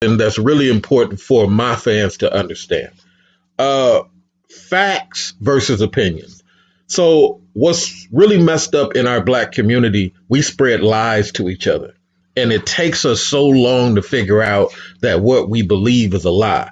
And that's really important for my fans to understand. Uh, Facts versus opinions. So, what's really messed up in our black community, we spread lies to each other. And it takes us so long to figure out that what we believe is a lie.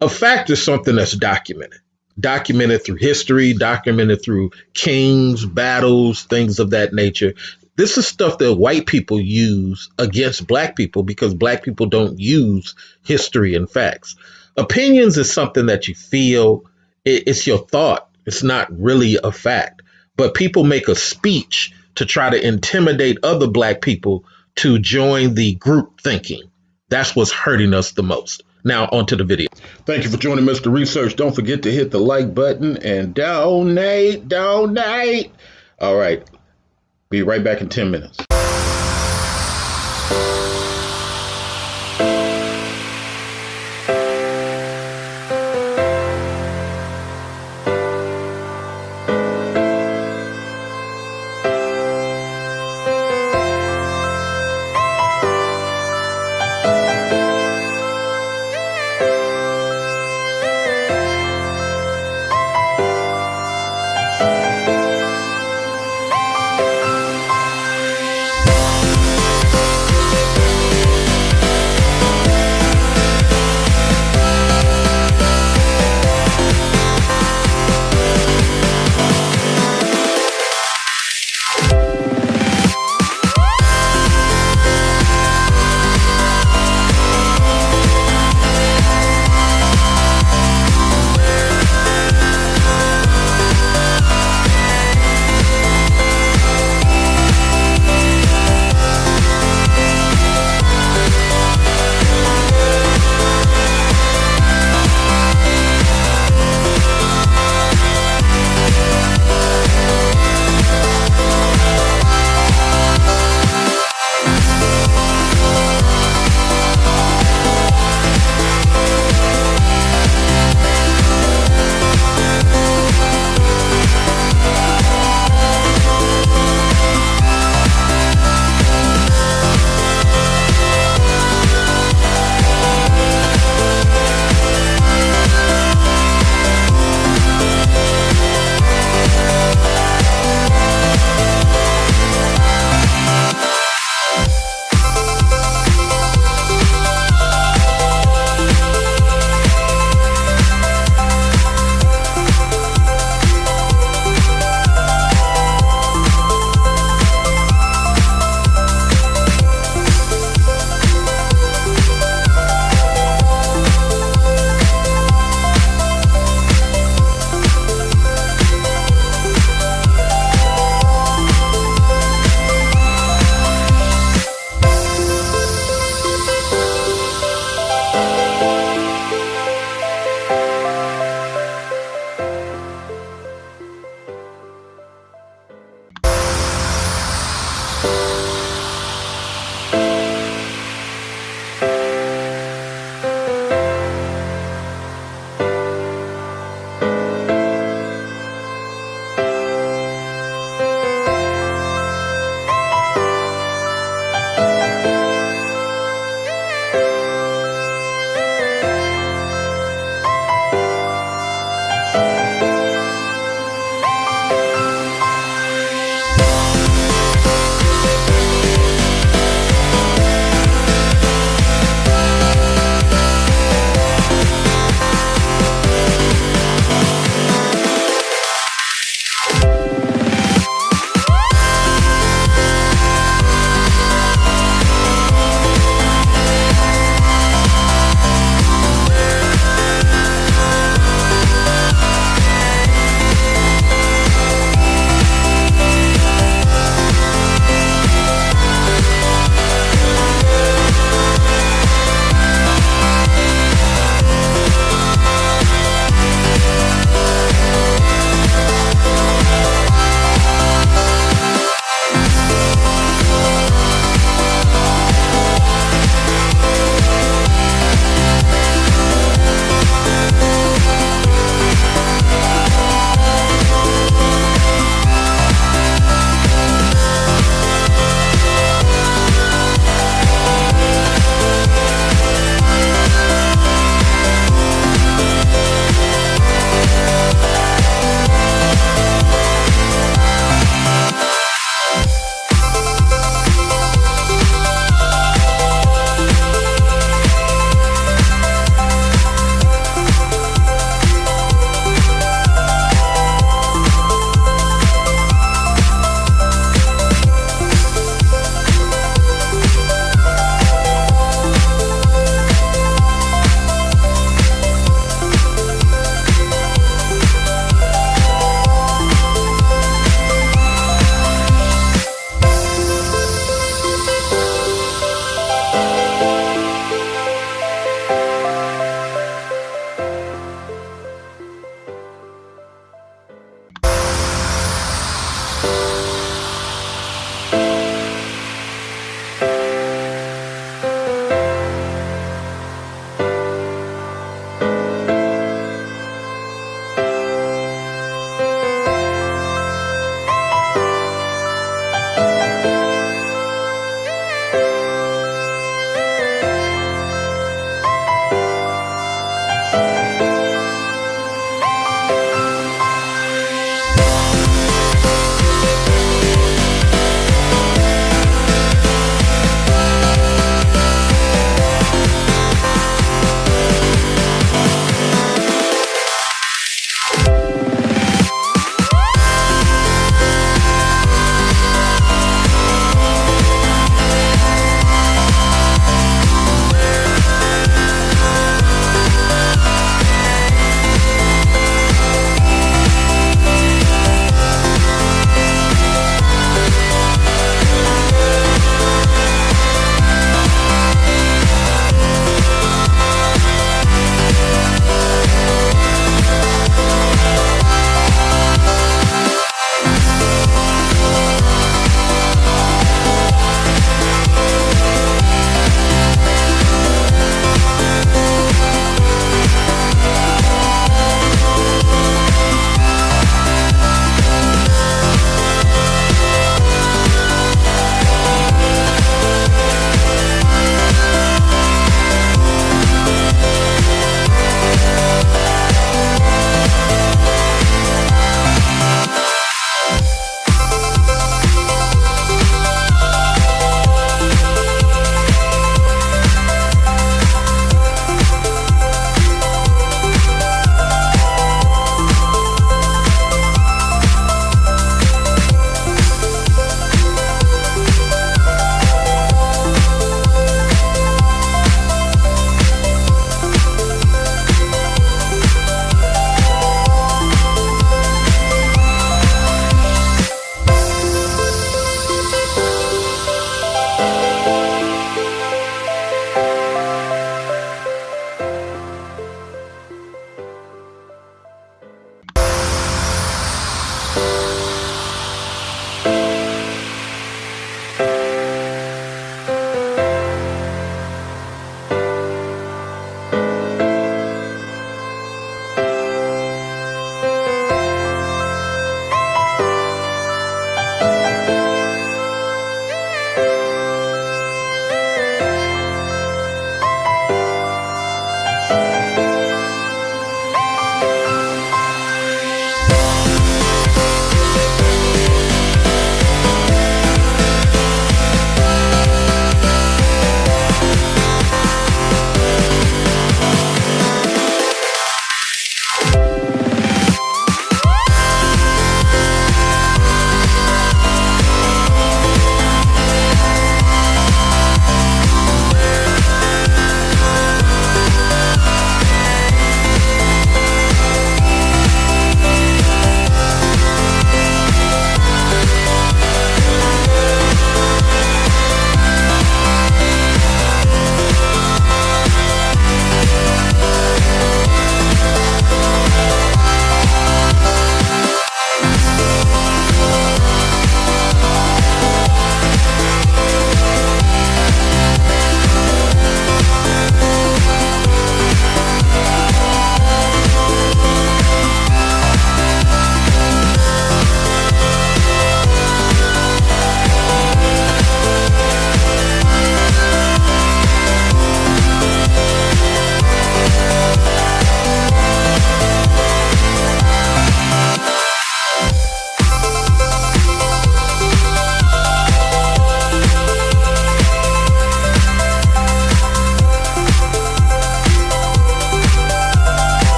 A fact is something that's documented through history, documented through kings, battles, things of that nature. This is stuff that white people use against black people because black people don't use history and facts. Opinions is something that you feel, it's your thought, it's not really a fact. But people make a speech to try to intimidate other black people to join the group thinking. That's what's hurting us the most. Now, onto the video. Thank you for joining Mr. Research. Don't forget to hit the like button and donate. All right. Be right back in 10 minutes.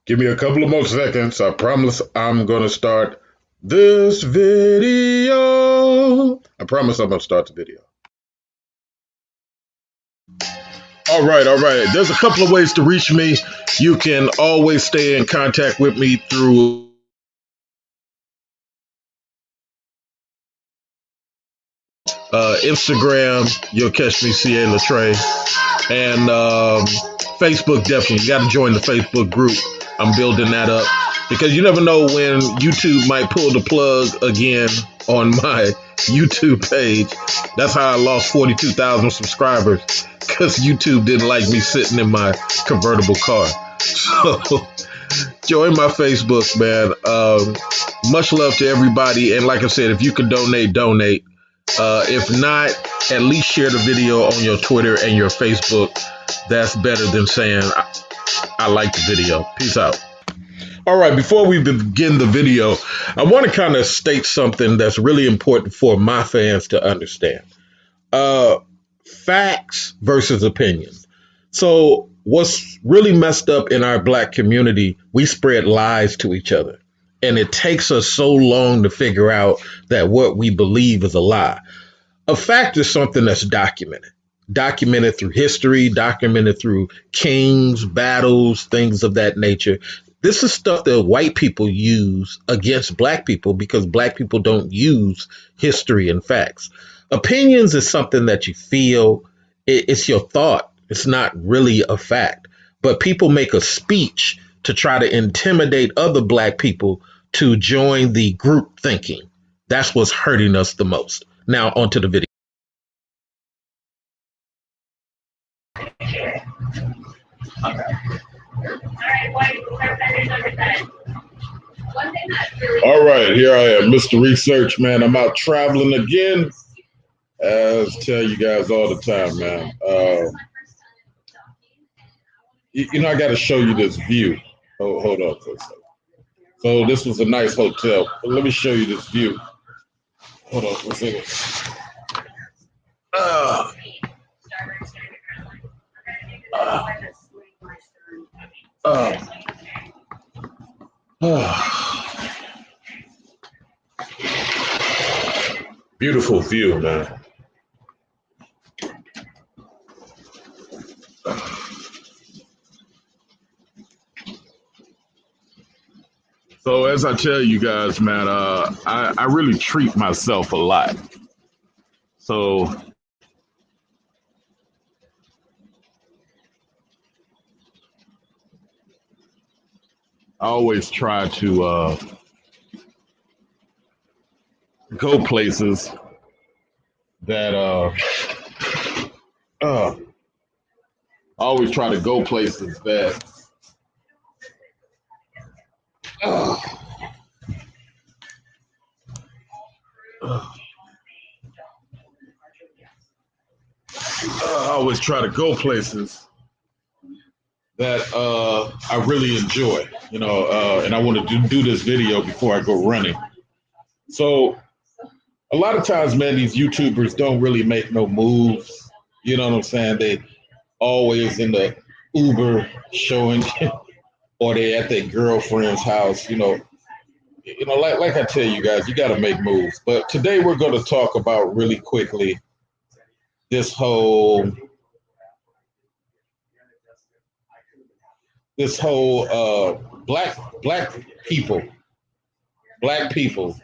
Give me a couple of more seconds. I promise I'm going to start this video. I promise I'm going to start the video. All right, all right. There's a couple of ways to reach me. You can always stay in contact with me through Instagram. You'll catch me, CA Latre. And Facebook, definitely. You got to join the Facebook group. I'm building that up because you never know when YouTube might pull the plug again on my YouTube page. That's how I lost 42,000 subscribers, because YouTube didn't like me sitting in my convertible car. So join my Facebook, man. Much love to everybody. And like I said, if you can donate, donate. If not, at least share the video on your Twitter and your Facebook. That's better than saying I like the video. Peace out. All right, before we begin the video, I want to kind of state something that's really important for my fans to understand. Facts versus opinions. So what's really messed up in our Black community, we spread lies to each other. And it takes us so long to figure out that what we believe is a lie. A fact is something that's documented through history, documented through kings, battles, things of that nature. This is stuff that white people use against Black people because Black people don't use history and facts. Opinions is something that you feel. It's your thought. It's not really a fact. But people make a speech to try to intimidate other Black people to join the group thinking. That's what's hurting us the most. Now, onto the video. All right, here I am, Mr. Research, man. I'm out traveling again. As I tell you guys all the time, man. I got to show you this view. Hold on for a second. So this was a nice hotel. Let me show you this view. Hold on for a second. Beautiful view, man. So as I tell you guys, man, I really treat myself a lot. So I always try to go places that I always try to go places that I always try to go places that I really enjoy, and I want to do this video before I go running. So a lot of times, man, these YouTubers don't really make no moves. You know what I'm saying? They always in the Uber showing, or they at their girlfriend's house. Like I tell you guys, you got to make moves. But today we're going to talk about really quickly this whole black people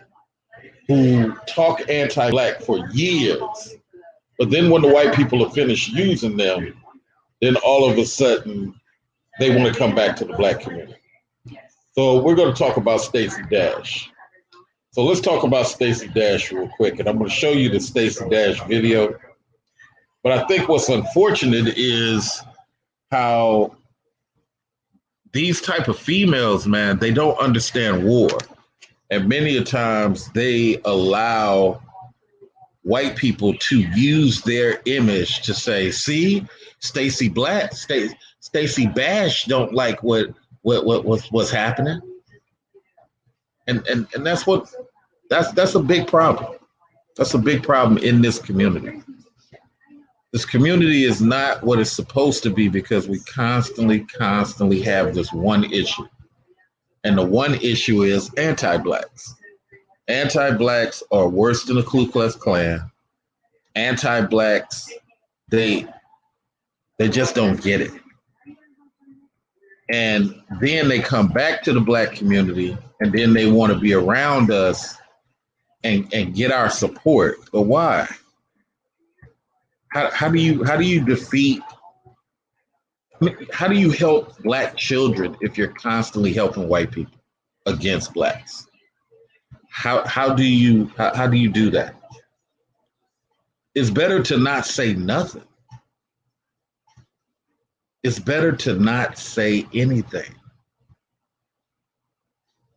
who talk anti-Black for years, but then when the white people are finished using them, then all of a sudden they want to come back to the Black community. So we're going to talk about Stacey Dash. So let's talk about Stacey Dash real quick, and I'm going to show you the Stacey Dash video. But I think what's unfortunate is how these type of females, man, they don't understand war. And many a times they allow white people to use their image to say, see, Stacey Bash don't like what's happening. And that's a big problem. That's a big problem in this community. This community is not what it's supposed to be because we constantly have this one issue. And the one issue is anti-blacks. Anti-blacks are worse than the Ku Klux Klan. Anti-blacks, they they just don't get it. And then they come back to the black community and then they want to be around us and get our support. But why? How do you defeat, how do you help black children if you're constantly helping white people against blacks? How do you do that? It's better to not say nothing. It's better to not say anything.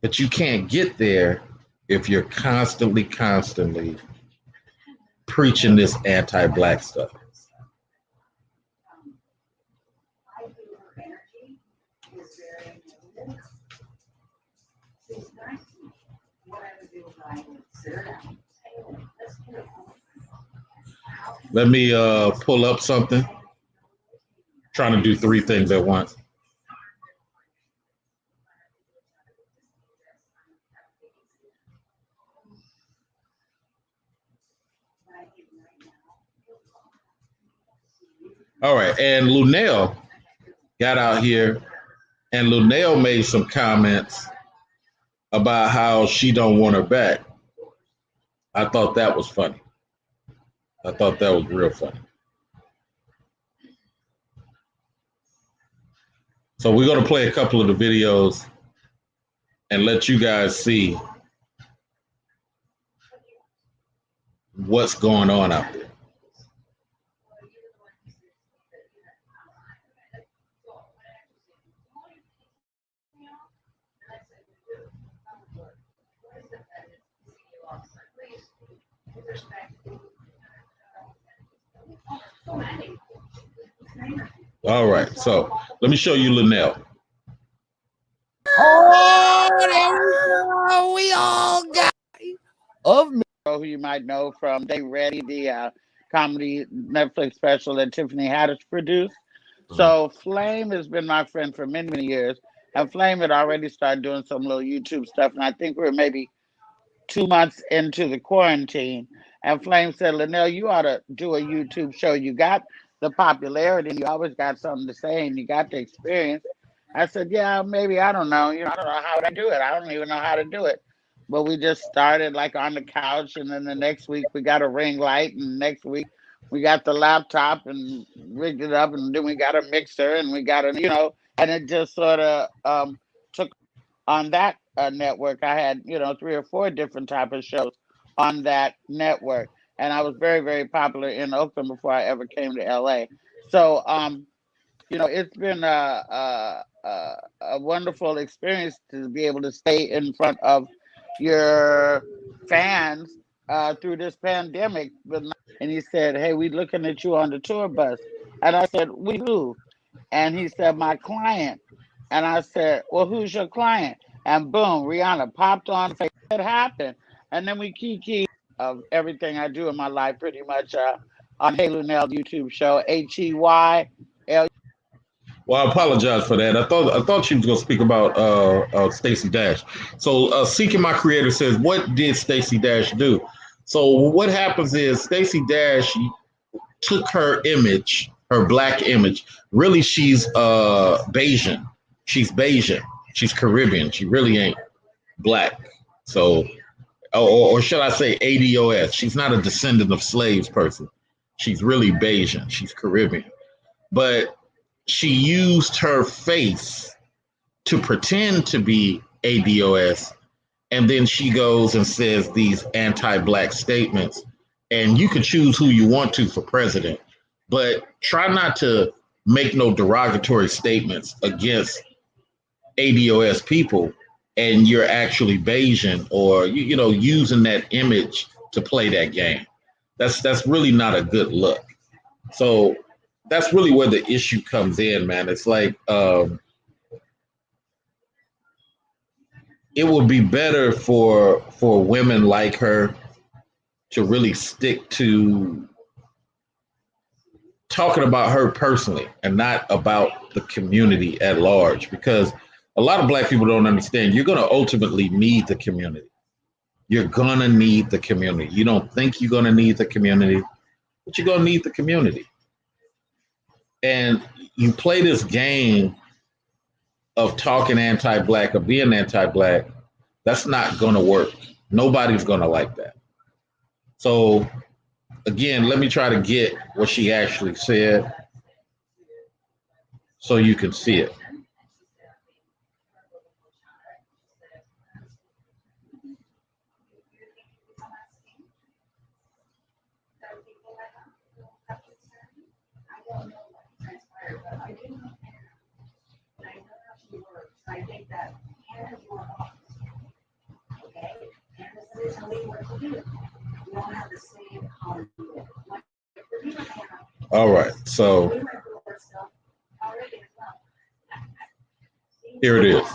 But you can't get there if you're constantly preaching this anti-black stuff. Let me pull up something. Trying to do three things at once. All right, and Lunel got out here, and Lunel made some comments about how she don't want her back. I thought that was funny. I thought that was real funny. So we're gonna play a couple of the videos and let you guys see what's going on out there. All right, so let me show you Linnell. Oh, there we go. We all got of me, who you might know from They Ready, the comedy Netflix special that Tiffany Haddish produced. So Flame has been my friend for many, many years. And Flame had already started doing some little YouTube stuff. And I think we were maybe 2 months into the quarantine. And Flame said, Linnell, you ought to do a YouTube show. You got the popularity and you always got something to say and you got the experience. I said, yeah, maybe, I don't know. I don't know how would I do it. I don't even know how to do it. But we just started like on the couch, and then the next week we got a ring light, and next week we got the laptop and rigged it up, and then we got a mixer, and we got and it just sort of took on that network. I had 3 or 4 different type of shows on that network, and I was very, very popular in Oakland before I ever came to LA. So it's been a wonderful experience to be able to stay in front of your fans through this pandemic. And he said, hey, we looking at you on the tour bus. And I said, we who? And he said, my client. And I said, well, who's your client? And boom, Rihanna popped on. What happened? And then we kiki of everything I do in my life pretty much on Hey Lunel YouTube show, HEYL. Well, I apologize for that. I thought she was going to speak about Stacey Dash. So, Seeking My Creator says, what did Stacey Dash do? So, what happens is Stacey Dash took her image, her black image. Really, she's Bayesian. She's Bayesian. She's Caribbean. She really ain't black. So, or should I say ADOS? She's not a descendant of slaves person. She's really Bayesian. She's Caribbean. But she used her face to pretend to be ADOS, and then she goes and says these anti-black statements. And you can choose who you want to for president, but try not to make no derogatory statements against ADOS people, and you're actually Bayesian or using that image to play that game. That's really not a good look. So that's really where the issue comes in, man. It's like it would be better for women like her to really stick to talking about her personally and not about the community at large, because A lot of black people don't understand. You're going to ultimately need the community. You're going to need the community. You don't think you're going to need the community, but you're going to need the community. And you play this game of talking anti-black or being anti-black, that's not going to work. Nobody's going to like that. So again, let me try to get what she actually said so you can see it. All right, so here it is.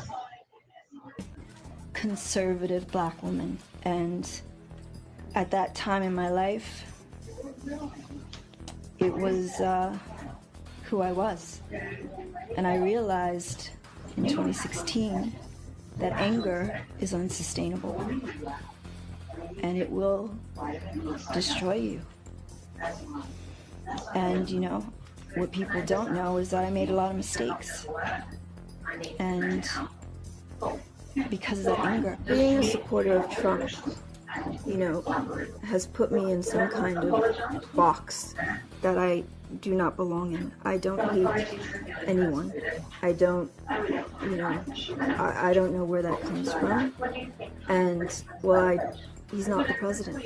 Conservative black woman, and at that time in my life, it was who I was. And I realized in 2016 that anger is unsustainable and it will destroy you. And you know, what people don't know is that I made a lot of mistakes. And because of that anger, being a supporter of Trump, you know, has put me in some kind of box that I do not belong in. I don't hate anyone. I don't, you know, I don't know where that comes from. And, well, he's not the president.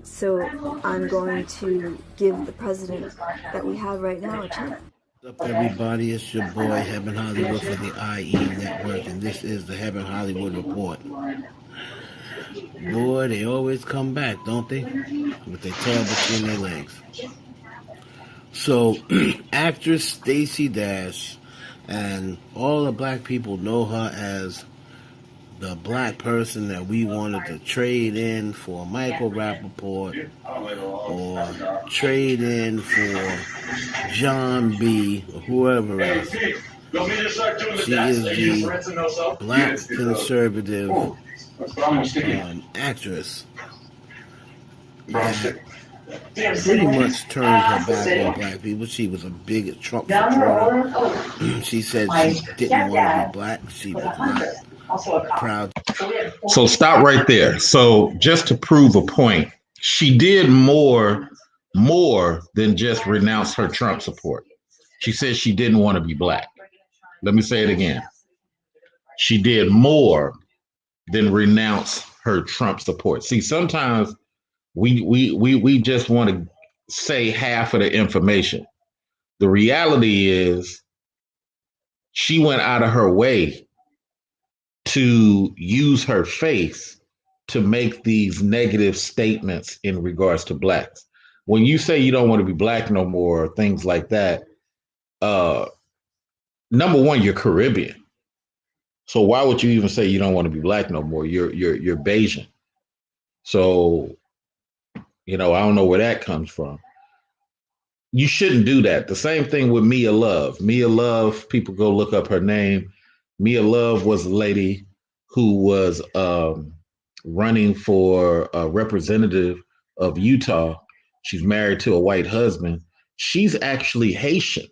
So I'm going to give the president that we have right now a chance. What's up, everybody? It's your boy, Heaven Hollywood for the IE Network, and this is the Heaven Hollywood Report. Boy, they always come back, don't they? With their tail between their legs. So, actress Stacey Dash, and all the black people know her as the black person that we wanted to trade in for Michael Rappaport or trade in for John B. or whoever else. She is the black conservative actress that pretty much turned her back on black people. She was a big Trump supporter. She said she didn't want to be black. She was not proud. So stop right there. So just to prove a point, she did more than just renounce her Trump support. She said she didn't want to be black. Let me say it again. She did more than renounce her Trump support. See, sometimes we just want to say half of the information. The reality is she went out of her way to use her face to make these negative statements in regards to blacks. When you say you don't want to be black no more, things like that, number one, you're Caribbean. So why would you even say you don't want to be black no more? You're Bayesian. So, you know, I don't know where that comes from. You shouldn't do that. The same thing with Mia Love. Mia Love, people go look up her name. Mia Love was a lady who was running for a representative of Utah. She's married to a white husband. She's actually Haitian.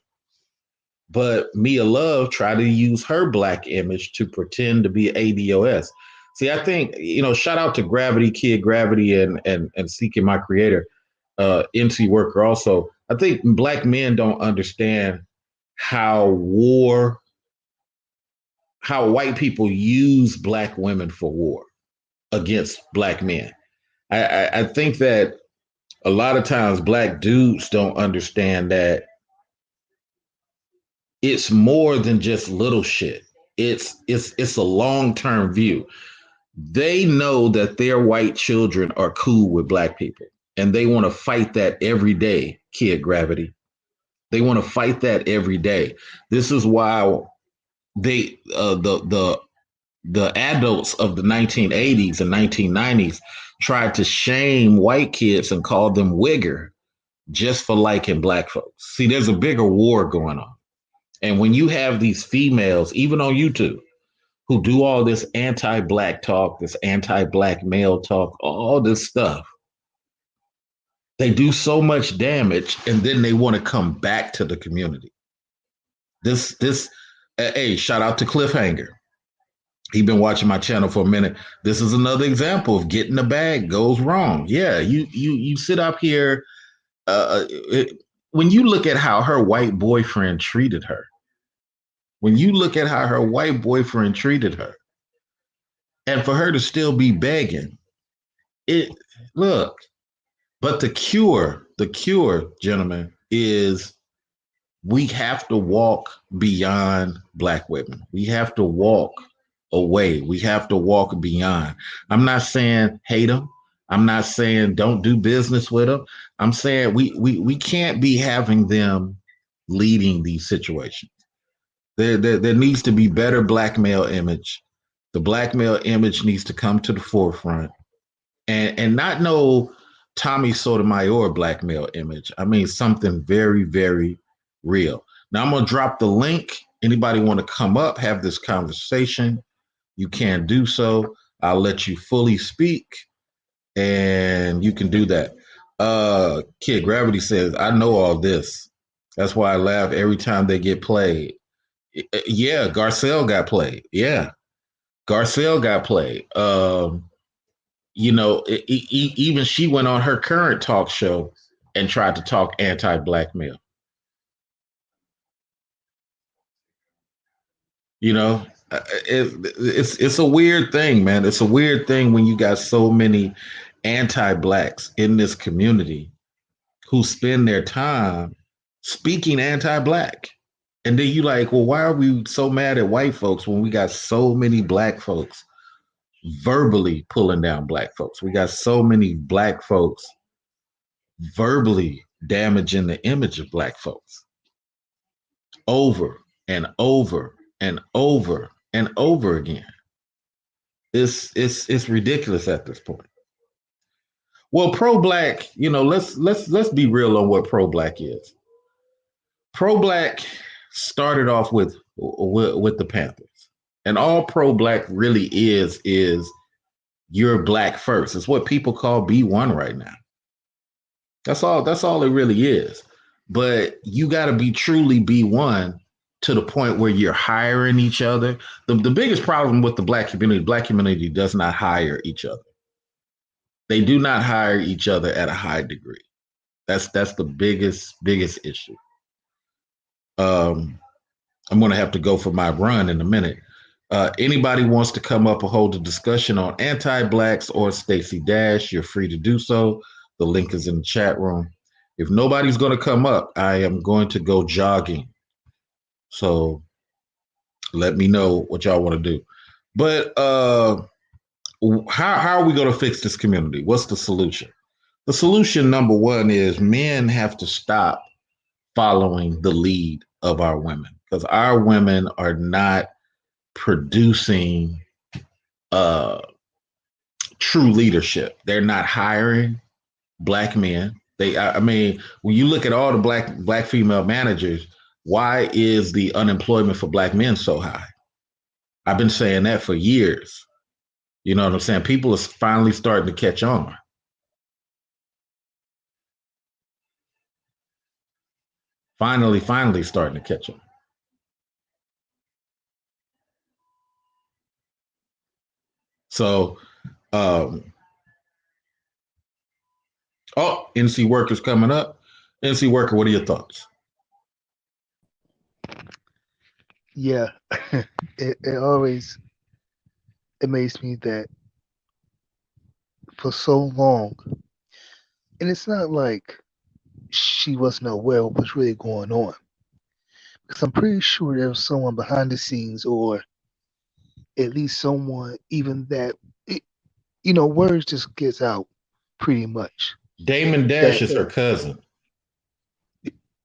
But Mia Love tried to use her black image to pretend to be ADOS. See, I think, you know, shout out to Gravity, Kid Gravity, and Seeking My Creator, NC Worker also. I think black men don't understand how white people use black women for war against black men. I think that a lot of times black dudes don't understand that it's more than just little shit. It's a long-term view. They know that their white children are cool with black people, and they want to fight that every day, Kid Gravity. They want to fight that every day. This is why they the adults of the 1980s and 1990s tried to shame white kids and call them wigger just for liking black folks. See, there's a bigger war going on. And when you have these females, even on YouTube, who do all this anti-black talk, this anti-black male talk, all this stuff, they do so much damage, and then they want to come back to the community. This, hey, shout out to Cliffhanger. He been watching my channel for a minute. This is another example of getting the bag goes wrong. Yeah, you sit up here. When you look at how her white boyfriend treated her, when you look at how her white boyfriend treated her, and for her to still be begging, it look. But the cure, gentlemen, is we have to walk beyond black women. We have to walk away. We have to walk beyond. I'm not saying hate them. I'm not saying don't do business with them. I'm saying we can't be having them leading these situations. There needs to be better black male image. The black male image needs to come to the forefront, and not no Tommy Sotomayor black male image. I mean something very, very real. Now I'm gonna drop the link. Anybody want to come up, have this conversation, you can do so. I'll let you fully speak, and you can do that. Kid Gravity says, I know all this. That's why I laugh every time they get played. Yeah, Garcelle got played. Yeah, Garcelle got played. Even she went on her current talk show and tried to talk anti-black male. You know, it's a weird thing, man. It's a weird thing when you got so many anti-blacks in this community who spend their time speaking anti-black. And then you like, well, why are we so mad at white folks when we got so many black folks verbally pulling down black folks? We got so many black folks verbally damaging the image of black folks over and over and over and over again. It's ridiculous at this point. Well, pro-black, let's be real on what pro-black is. Pro-black started off with the Panthers, and all pro-black really is you're black first. It's what people call B1 right now. That's all it really is. But you got to be truly B1 to the point where you're hiring each other. The biggest problem with the black community does not hire each other. They do not hire each other at a high degree. That's the biggest issue. I'm going to have to go for my run in a minute. Anybody wants to come up and hold a discussion on anti-blacks or Stacey Dash, you're free to do so. The link is in the chat room. If nobody's going to come up, I am going to go jogging. So let me know what y'all want to do. But how are we going to fix this community? What's the solution? The solution, number one, is men have to stop following the lead of our women, because our women are not producing true leadership. They're not hiring black men. When you look at all the black female managers, why is the unemployment for black men so high? I've been saying that for years. You know what I'm saying? People are finally starting to catch on. Finally starting to catch on. So, NC Worker's coming up. NC Worker, what are your thoughts? Yeah, it always amazed me that for so long, and it's not like she wasn't aware of what's really going on, because I'm pretty sure there was someone behind the scenes, or at least someone even that, words just gets out pretty much. Damon Dash is her cousin.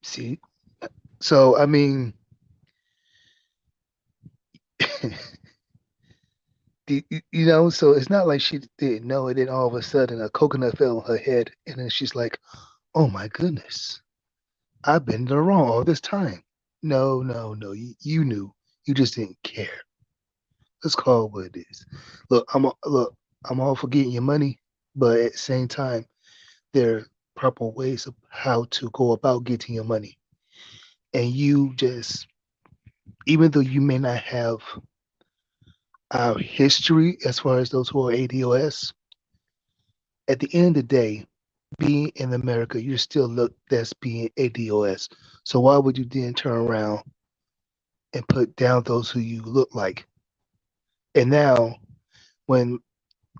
See, so I mean, so it's not like she didn't know it. Then all of a sudden, a coconut fell on her head, and then she's like, "Oh my goodness, I've been in the wrong all this time." No. You knew. You just didn't care. Let's call it what it is. Look. I'm all for getting your money, but at the same time, there are proper ways of how to go about getting your money. And you just, even though you may not have our history as far as those who are ADOS, at the end of the day, being in America, you're still looked as being ADOS. So why would you then turn around and put down those who you look like? And now, when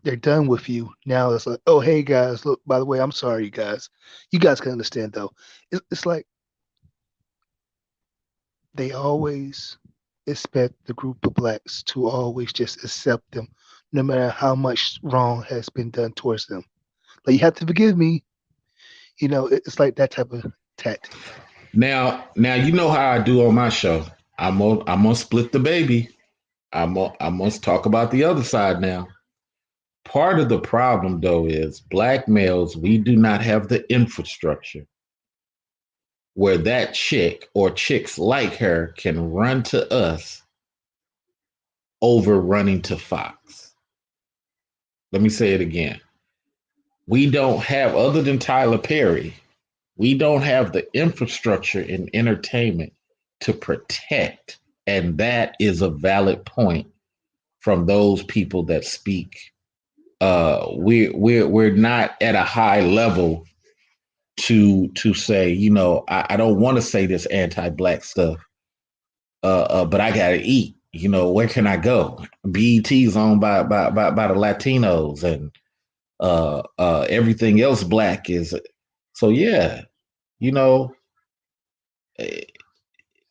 they're done with you, now it's like, oh, hey guys, look, by the way, I'm sorry, you guys. You guys can understand though. It's like they always expect the group of blacks to always just accept them, no matter how much wrong has been done towards them. Like, you have to forgive me. It's like that type of tactic. Now you know how I do on my show. I'm gonna split the baby. I'm gonna talk about the other side now. Part of the problem, though, is black males, we do not have the infrastructure where that chick or chicks like her can run to us over running to Fox. Let me say it again. We don't have, other than Tyler Perry, we don't have the infrastructure in entertainment to protect. And that is a valid point from those people that speak. We're not at a high level to say, I don't want to say this anti-black stuff, but I gotta eat. Where can I go? BET is owned by the Latinos, and everything else black is. So yeah, you know.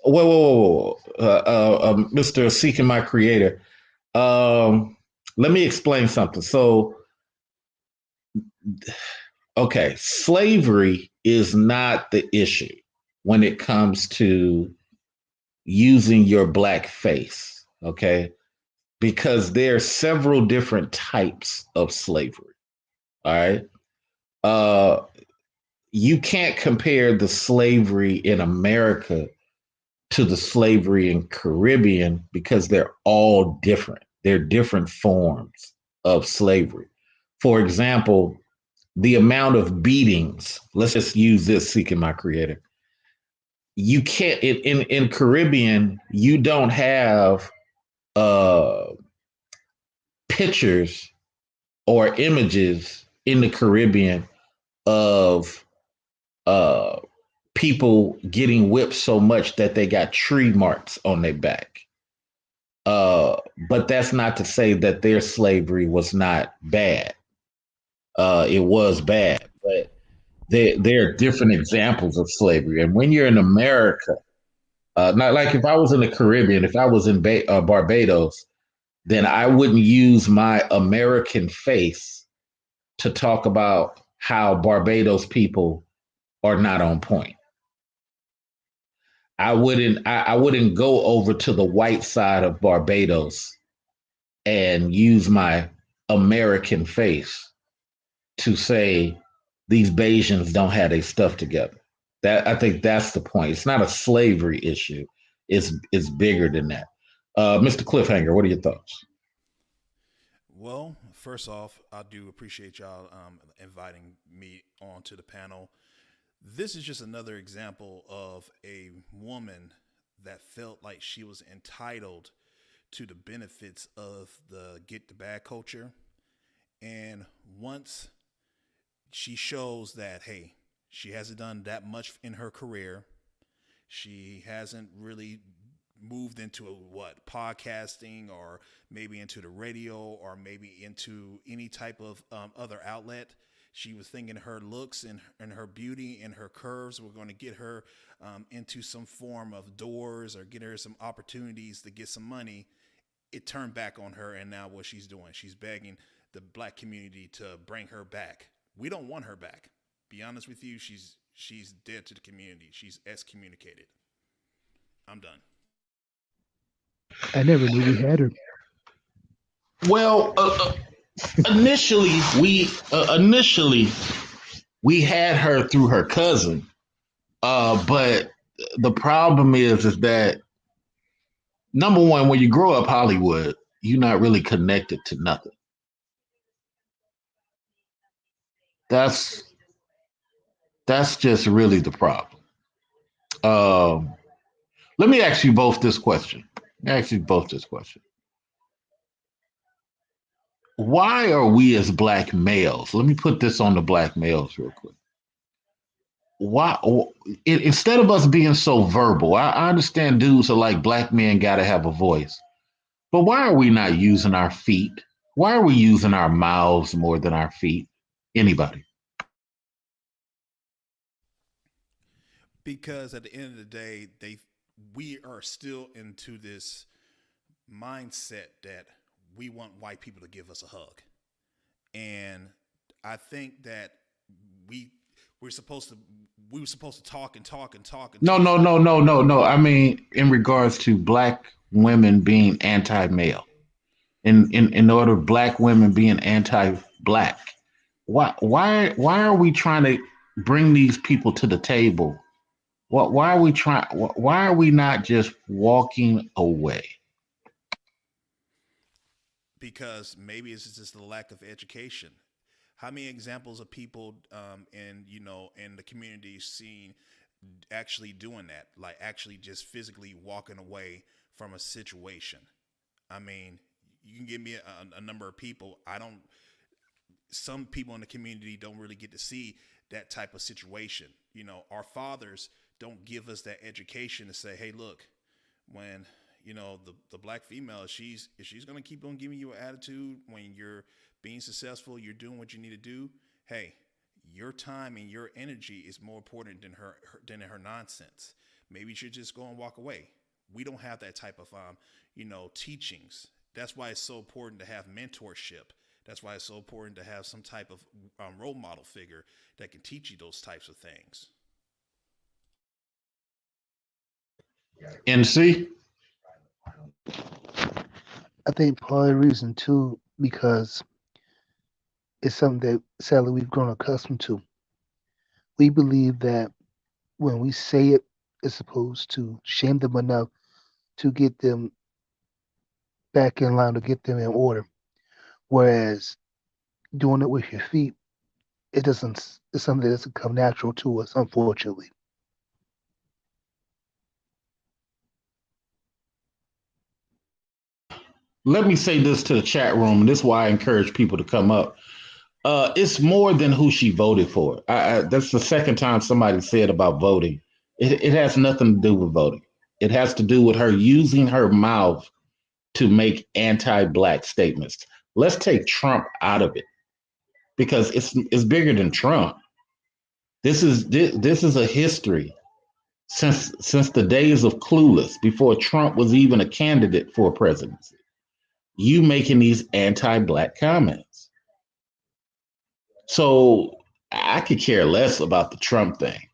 Whoa, Mr. Seeking My Creator. Let me explain something. So, okay, slavery is not the issue when it comes to using your black face, okay? Because there are several different types of slavery, all right? Uh, you can't compare the slavery in America to the slavery in Caribbean because they're all different. They're different forms of slavery. For example, the amount of beatings, let's just use this, Seeking My Creator. You can't, in Caribbean, you don't have uh, pictures or images in the Caribbean of uh, people getting whipped so much that they got tree marks on their back. But that's not to say that their slavery was not bad. It was bad, but there are different examples of slavery. And when you're in America, not like if I was in the Caribbean, if I was in Barbados, then I wouldn't use my American face to talk about how Barbados people are not on point. I wouldn't go over to the white side of Barbados and use my American face to say these Bajans don't have their stuff together. That, I think that's the point. It's not a slavery issue. It's bigger than that. Mr. Cliffhanger, what are your thoughts? Well, first off, I do appreciate y'all inviting me onto the panel. This is just another example of a woman that felt like she was entitled to the benefits of the get the bag culture. And once she shows that, hey, she hasn't done that much in her career, she hasn't really moved into podcasting, or maybe into the radio, or maybe into any type of other outlet. She was thinking her looks and her beauty and her curves were going to get her into some form of doors or get her some opportunities to get some money. It turned back on her, and now what she's doing, she's begging the black community to bring her back. We don't want her back. Be honest with you, she's dead to the community. She's excommunicated. I'm done. I never knew we had her. Well, initially we had her through her cousin, but the problem is that number one, when you grow up Hollywood, you're not really connected to nothing. That's that's just really the problem. Um, Let me ask you both this question. Ask you both this question. Why are we as black males? Let me put this on the black males real quick. Why instead of us being so verbal, I understand dudes are like black men got to have a voice, but why are we not using our feet? Why are we using our mouths more than our feet? Anybody? Because at the end of the day, we are still into this mindset that we want white people to give us a hug. And I think that we we're supposed to we were supposed to talk and talk and talk and No, talk. no, no, no, no, no. I mean, in regards to black women being anti-male, in order of black women being anti-black, why are we trying to bring these people to the table? Why are we trying? Why are we not just walking away? Because maybe it's just the lack of education. How many examples of people in the community scene actually doing that, like actually just physically walking away from a situation? I mean, you can give me a number of people. I don't. Some people in the community don't really get to see that type of situation. Our fathers don't give us that education to say, hey, look, when the black female, if she's going to keep on giving you an attitude when you're being successful, you're doing what you need to do, hey, your time and your energy is more important than her nonsense. Maybe you should just go and walk away. We don't have that type of teachings. That's why it's so important to have mentorship. That's why it's so important to have some type of role model figure that can teach you those types of things. And see, I think part of the reason too, because it's something that sadly we've grown accustomed to. We believe that when we say it, it's supposed to shame them enough to get them back in line, to get them in order. Whereas doing it with your feet, it doesn't. It's something that doesn't come natural to us, unfortunately. let me say this to the chat room, and this is why I encourage people to come up. It's more than who she voted for. That's the second time somebody said about voting. It has nothing to do with voting. It has to do with her using her mouth to make anti-black statements. Let's take Trump out of it because it's bigger than Trump. This is a history since the days of Clueless, before Trump was even a candidate for presidency. You making these anti-black comments. So I could care less about the Trump thing.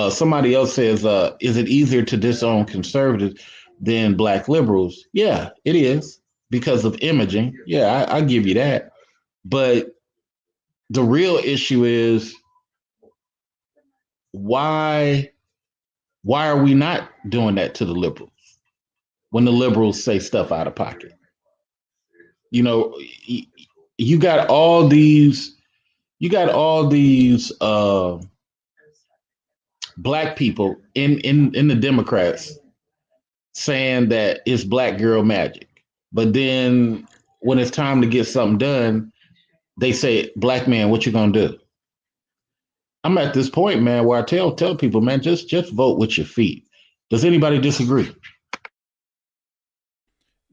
Somebody else says, is it easier to disown conservatives than black liberals? Yeah, it is because of imaging. Yeah, I give you that. But the real issue is why why are we not doing that to the liberals when the liberals say stuff out of pocket? You know, you got all these black people in the Democrats saying that it's black girl magic. But then when it's time to get something done, they say, black man, what you gonna do? I'm at this point, man, where I tell people, man, just vote with your feet. Does anybody disagree?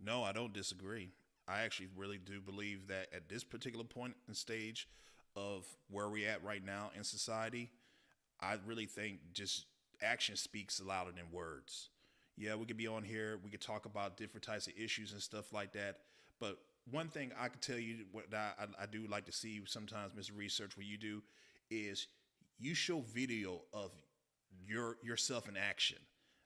No, I don't disagree. I actually really do believe that at this particular point and stage of where we're at right now in society, I really think just action speaks louder than words. Yeah, we could be on here, we could talk about different types of issues and stuff like that. But one thing I can tell you, what I do like to see sometimes, Mr. Research, what you do is you show video of yourself in action.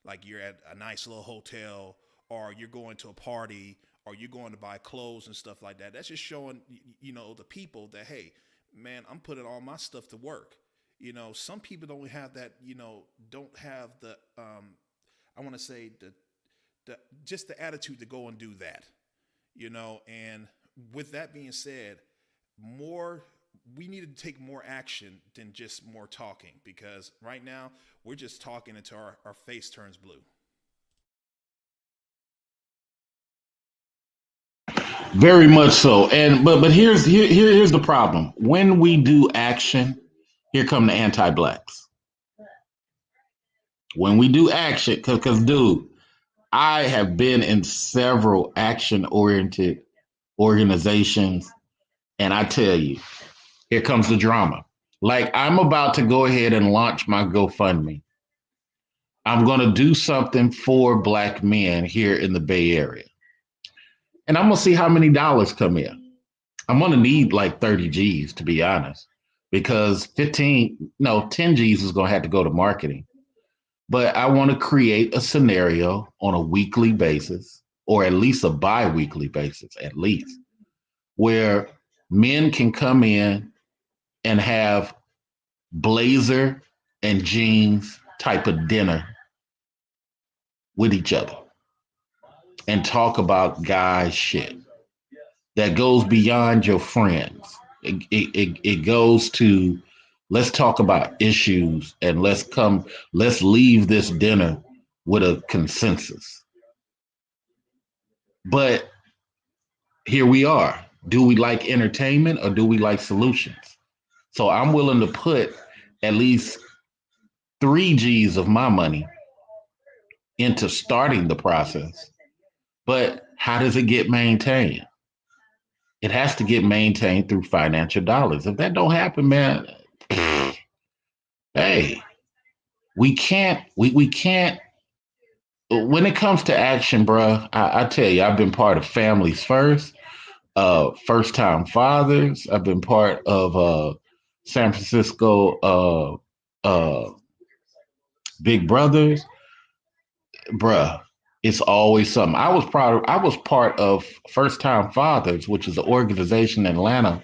Like you're at a nice little hotel, or you're going to a party, or you're going to buy clothes and stuff like that. That's just showing the people that, hey, man, I'm putting all my stuff to work. Some people don't have that. Don't have the I want to say the just the attitude to go and do that. And with that being said, more we need to take more action than just more talking, because right now we're just talking until our face turns blue. Very much so. And but here's the problem. When we do action, here come the anti-blacks. When we do action, because dude, I have been in several action-oriented organizations, and I tell you, here comes the drama. Like, I'm about to go ahead and launch my GoFundMe. I'm going to do something for Black men here in the Bay Area. And I'm going to see how many dollars come in. I'm going to need like 30 G's, to be honest, because 15, no, 10 G's is going to have to go to marketing. But I want to create a scenario on a weekly basis, or at least a bi-weekly basis, at least, where men can come in and have blazer and jeans type of dinner with each other and talk about guy shit that goes beyond your friends. It goes to, let's talk about issues, and let's leave this dinner with a consensus. But here we are. Do we like entertainment or do we like solutions? So I'm willing to put at least 3 G's of my money into starting the process. But how does it get maintained? It has to get maintained through financial dollars. If that don't happen, man, hey, we can't when it comes to action, bruh, I tell you, I've been part of Families First, First Time Fathers. I've been part of San Francisco Big Brothers, bruh. It's always something. I was part of First Time Fathers, which is an organization in Atlanta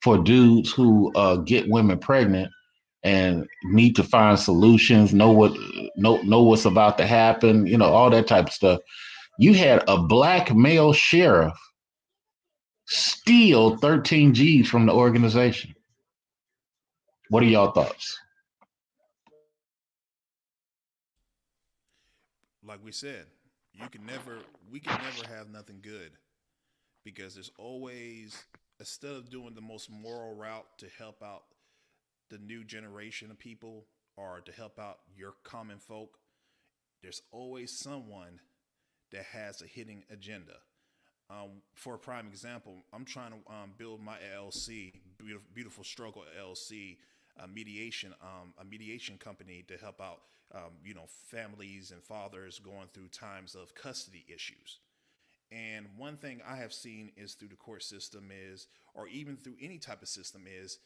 for dudes who get women pregnant and need to find solutions, know what's about to happen, all that type of stuff. You had a black male sheriff steal 13 G's from the organization. What are y'all thoughts? Like we said, you can never we can never have nothing good, because there's always, instead of doing the most moral route to help out the new generation of people or to help out your common folk, there's always someone that has a hidden agenda. For a prime example, I'm trying to build my LLC, Beautiful Struggle LLC, a mediation company to help out, families and fathers going through times of custody issues. And one thing I have seen is through the court system is, or even through any type of system is,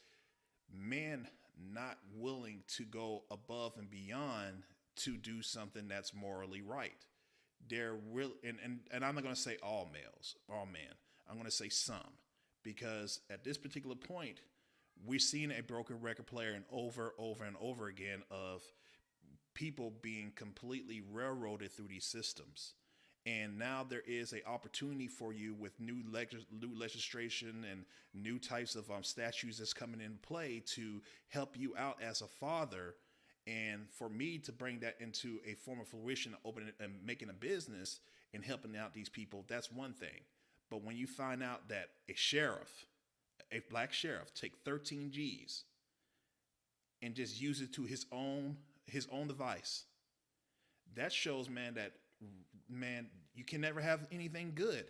men not willing to go above and beyond to do something that's morally right. They're real, and I'm not going to say all males, all men. I'm going to say some, because at this particular point, we're seeing a broken record player and over and over again of people being completely railroaded through these systems. And now there is a opportunity for you with new legislation and new types of statutes that's coming in play to help you out as a father. And for me to bring that into a form of fruition, opening it and making a business and helping out these people, that's one thing. But when you find out that a black sheriff, take 13 G's and just use it to his own device, that shows, man, that, man, you can never have anything good.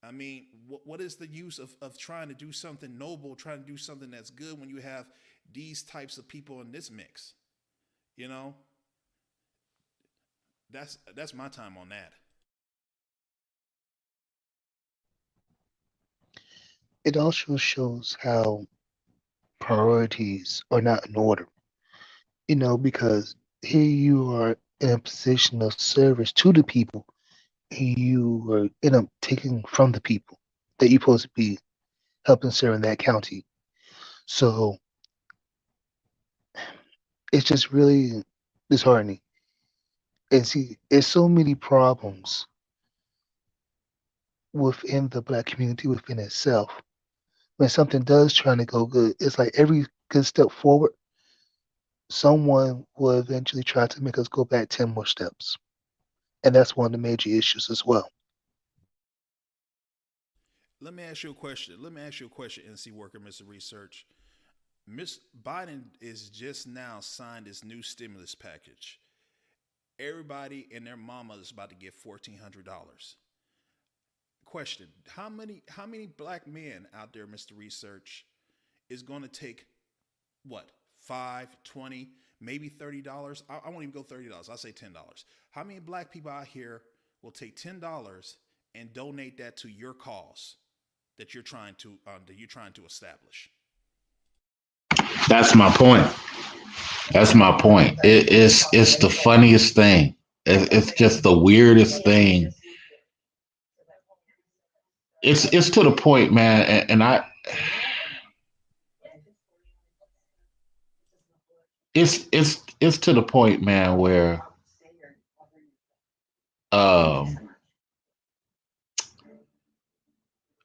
I mean, what is the use of trying to do something noble, trying to do something that's good when you have these types of people in this mix? You know, that's my time on that. It also shows how priorities are not in order, because here you are in a position of service to the people, and you are end up taking from the people that you're supposed to be helping serve in that county. So it's just really disheartening. And see, there's so many problems within the black community within itself. When something does try to go good, it's like every good step forward, someone will eventually try to make us go back 10 more steps. And that's one of the major issues as well. Let me ask you a question. Let me ask you a question, NC Worker, Mr. Research. Miss Biden is just now signed this new stimulus package. Everybody and their mama is about to get $1,400. Question: How many black men out there, Mr. Research, is going to take what, 5, 20, maybe $30? I won't even go $30. I'll say $10. How many black people out here will take $10 and donate that to your cause that you're trying to establish? That's my point. That's my point. It's the funniest thing. It's just the weirdest thing. It's to the point, man, and I it's to the point, man, where um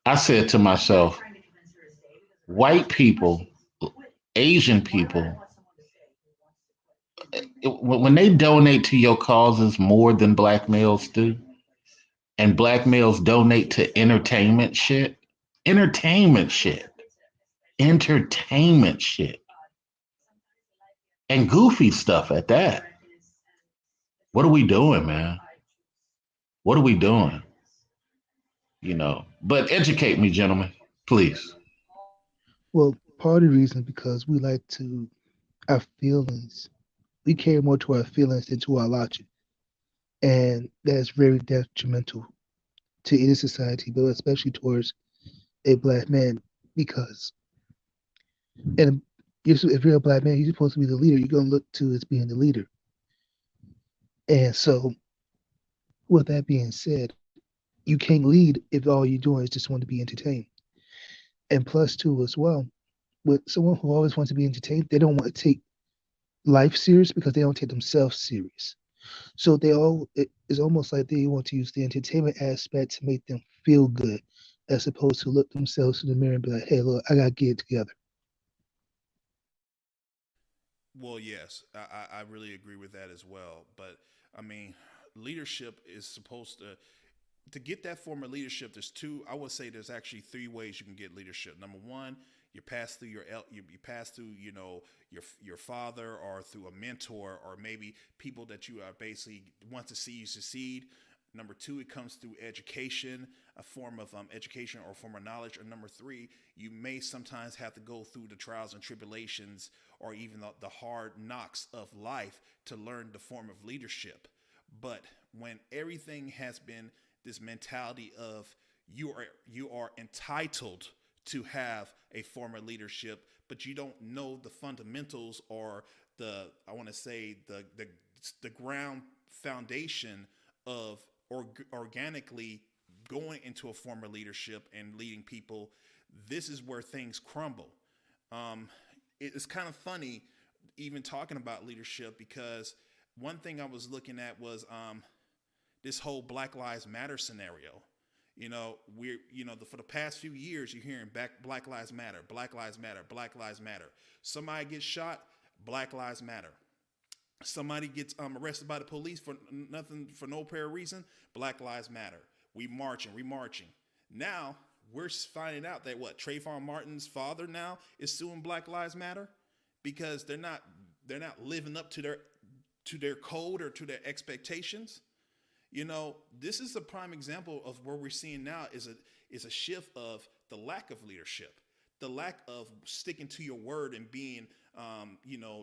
I said to myself, white people, Asian people, when they donate to your causes more than black males do, and black males donate to entertainment shit, entertainment shit, and goofy stuff at that. What are we doing, man? What are we doing? But educate me, gentlemen, please. Well, part of the reason is because we like to, our feelings, we care more to our feelings than to our logic. And that's very detrimental to any society, but especially towards a black man, because and if you're a black man, you're supposed to be the leader. You're going to look to as being the leader. And so, with that being said, you can't lead if all you're doing is just want to be entertained. And plus, too, as well, with someone who always wants to be entertained, they don't want to take life serious because they don't take themselves serious. So it's almost like they want to use the entertainment aspect to make them feel good, as opposed to look themselves in the mirror and be like, "Hey, look, I gotta get it together." Well, yes, I really agree with that as well. But I mean, leadership is supposed to get that form of leadership. There's two. I would say there's actually three ways you can get leadership. Number one, you pass through you pass through your father, or through a mentor, or maybe people that you are basically want to see you succeed. Number two, it comes through education, a form of education or a form of knowledge. Or number three, you may sometimes have to go through the trials and tribulations, or even the hard knocks of life to learn the form of leadership. But when everything has been this mentality of you are entitled to have a form of leadership, but you don't know the fundamentals, or I want to say the ground foundation of organically going into a form of leadership and leading people. This is where things crumble. It's kind of funny even talking about leadership, because one thing I was looking at was this whole Black Lives Matter scenario. For the past few years, you're hearing Black Lives Matter, Black Lives Matter, Black Lives Matter. Somebody gets shot, Black Lives Matter. Somebody gets arrested by the police for nothing, for no apparent reason, Black Lives Matter. We marching. Now we're finding out that Trayvon Martin's father now is suing Black Lives Matter because they're not living up to their code or to their expectations. This is a prime example of where we're seeing now is a shift of the lack of leadership, the lack of sticking to your word and being,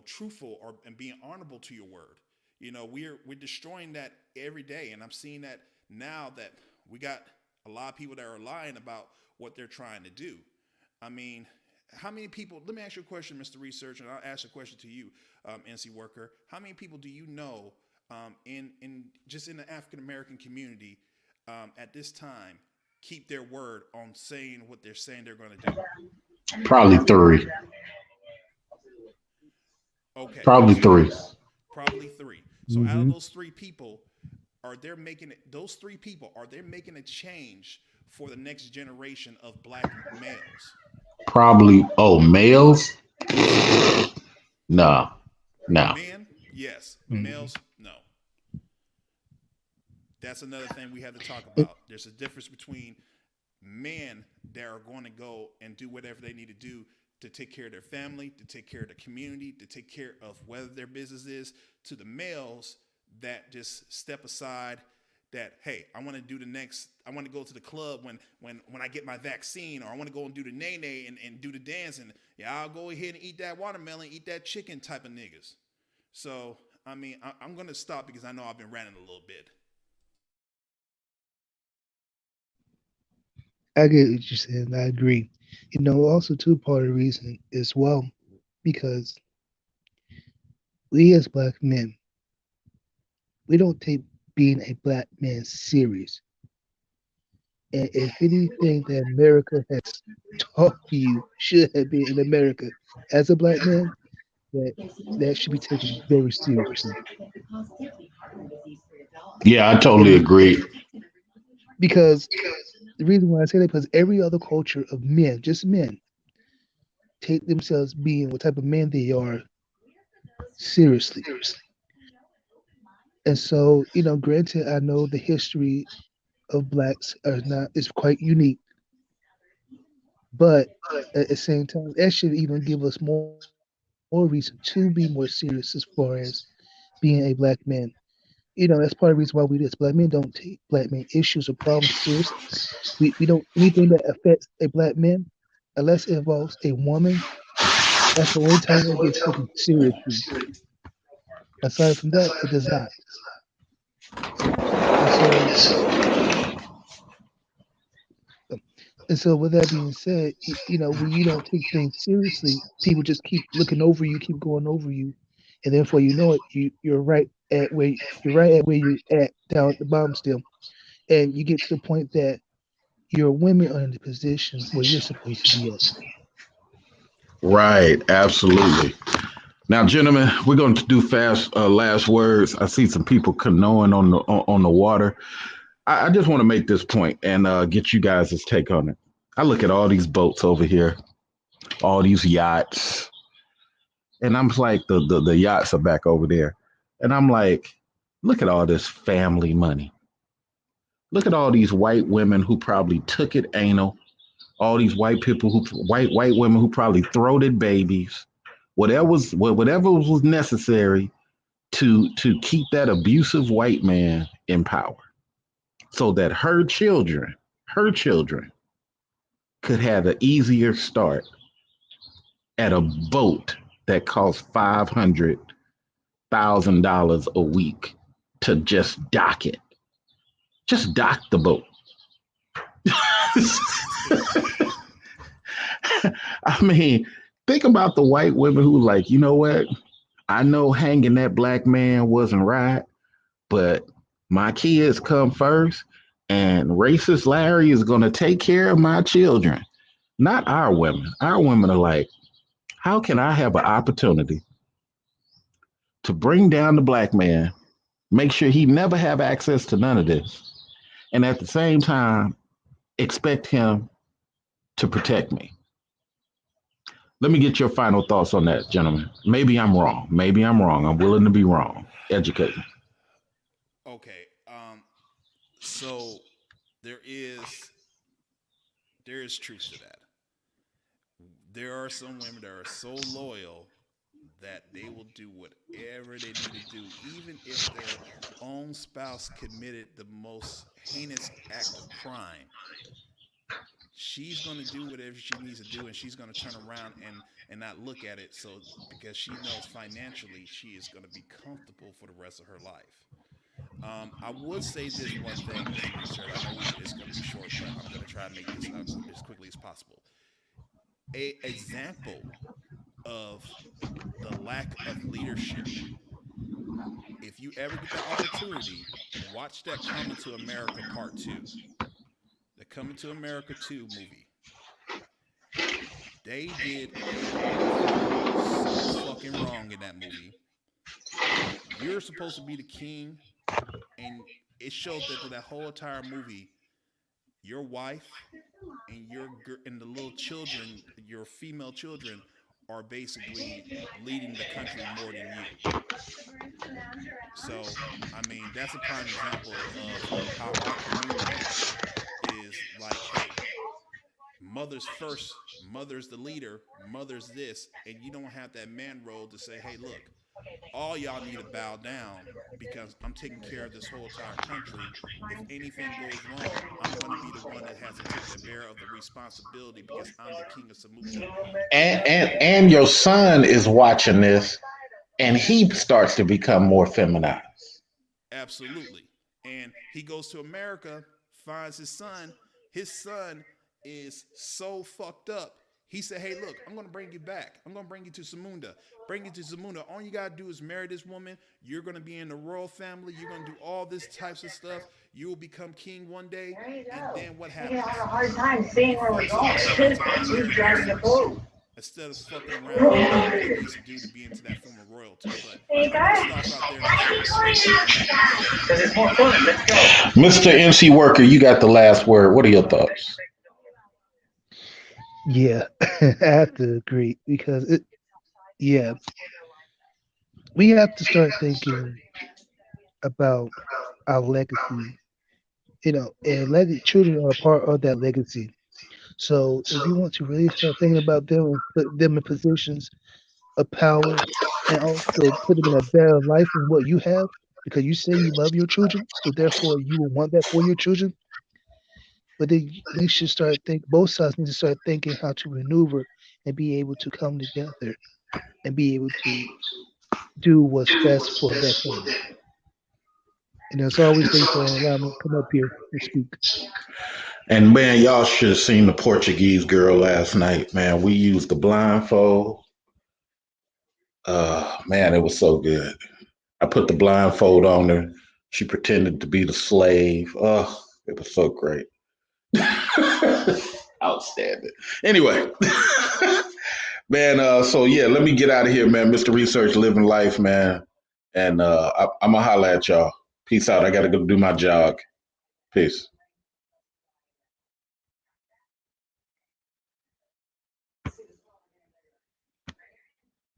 truthful and being honorable to your word. We're destroying that every day, and I'm seeing that now that we got a lot of people that are lying about what they're trying to do. I mean, how many people? Let me ask you a question, Mr. Research, and I'll ask a question to you, NC Worker. How many people do you know? In the African American community at this time, keep their word on saying what they're saying they're going to do? Probably three. Okay, Probably so three. probably three. So out of Hmm. those three people, are they making it? Those three people are they making a change for the next generation of black males? Probably. Oh, males? Yes. Nah, nah. Men, yes, but Hmm. males, no. That's another thing we have to talk It, about. There's a difference between men that are going to go and do whatever they need to do to take care of their family, to take care of the community, to take care of whether their business is, to the males that just step aside. That hey, I want to do the next. I want to go to the club when I get my vaccine, or I want to go and do the nay nay and do the dance, and yeah, I'll go ahead and eat that watermelon, eat that chicken type of niggas. So I mean, I'm gonna stop because I know I've been ranting a little bit. I get what you're saying. I agree. Also, too, part of the reason as well, because we as black men, we don't take being a black man serious. And if anything that America has taught you should have been in America as a black man, that that should be taken very seriously. Yeah, I totally And agree. because the reason why I say that, because every other culture of men, just men, take themselves being what type of man they are seriously. And so, granted, I know the history of blacks are not is quite unique, but at the same time, that should even give us more reason to be more serious as far as being a black man. That's part of the reason why we do this. Black men don't take black men issues or problems seriously. We don't anything that affects a black man, unless it involves a woman. That's the only time that gets taken seriously. Aside from that, it does not. And so, and so, with that being said, when you don't take things seriously, people just keep looking over you, keep going over you, and then before you know it, you're right at where you're at down at the bottom still, and you get to the point that your women are in the position where you're supposed to be at. Right, absolutely. Now, gentlemen, we're going to do fast last words. I see some people canoeing on the water. I just want to make this point and get you guys' take on it. I look at all these boats over here, all these yachts, and I'm like, the yachts are back over there, and I'm like, look at all this family money. Look at all these white women who probably took it anal. All these white people who white women who probably throated babies. Whatever was necessary to keep that abusive white man in power, so that her children could have an easier start at a boat that costs $500,000 a week to just dock it. Just dock the boat. I mean, think about the white women who like, you know what? I know hanging that black man wasn't right, but my kids come first, and racist Larry is going to take care of my children. Not our women. Our women are like, how can I have an opportunity to bring down the black man, make sure he never have access to none of this, and at the same time expect him to protect me? Let me get your final thoughts on that, gentlemen. Maybe I'm wrong. Maybe I'm wrong. I'm willing to be wrong. Educate me. Okay, so there is there is truth to that. There are some women that are so loyal that they will do whatever they need to do, even if their own spouse committed the most heinous act of crime. She's going to do whatever she needs to do, and she's going to turn around and not look at it. So because she knows financially she is going to be comfortable for the rest of her life. I would say this one thing, Mr. Research. I know it's going to be short, but I'm going to try to make this as quickly as possible. A example of the lack of leadership. If you ever get the opportunity, watch that Coming to America Part 2. The Coming to America 2 movie. They did everything so fucking wrong in that movie. You're supposed to be the king, and it showed that whole entire movie, your wife and and the little children, your female children, are basically leading the country more than you. So, I mean, that's a prime example of how our community is like, hey, mother's first, mother's the leader, mother's this, and you don't have that man role to say, hey, look, all y'all need to bow down because I'm taking care of this whole entire country. If anything goes wrong, I'm going to be the one that has to take the bear of the responsibility because I'm the king of Samunda. And your son is watching this, and he starts to become more feminized. Absolutely. And he goes to America, finds his son. His son is so fucked up. He said, hey, look, I'm going to bring you back. I'm going to bring you to Samunda. Bring you to Zamunda. All you got to do is marry this woman. You're going to be in the royal family. You're going to do all this types of stuff. You will become king one day. And then what happens? I have a hard time seeing where we're going. Instead of fucking around and doing what he needs to do to be into that form of royalty. But I'm going to stop out there because it's more fun. Let's go. Mr. MC Worker, you got the last word. What are your thoughts? Yeah, I have to agree because yeah, we have to start thinking about our legacy, and children are a part of that legacy. So if you want to really start thinking about them and put them in positions of power and also put them in a better life than what you have, because you say you love your children, so therefore you will want that for your children. But then we should both sides need to start thinking how to maneuver and be able to come together and be able to do what's best for that family. And as always, thanks for allowing me to come up here and speak. And man, y'all should have seen the Portuguese girl last night, man. We used the blindfold. Man, it was so good. I put the blindfold on her. She pretended to be the slave. Oh, it was so great. Outstanding. Anyway, man, so yeah, let me get out of here, man. Mr. Research, living life, man. And I'm going to holler at y'all. Peace out. I got to go do my jog. Peace.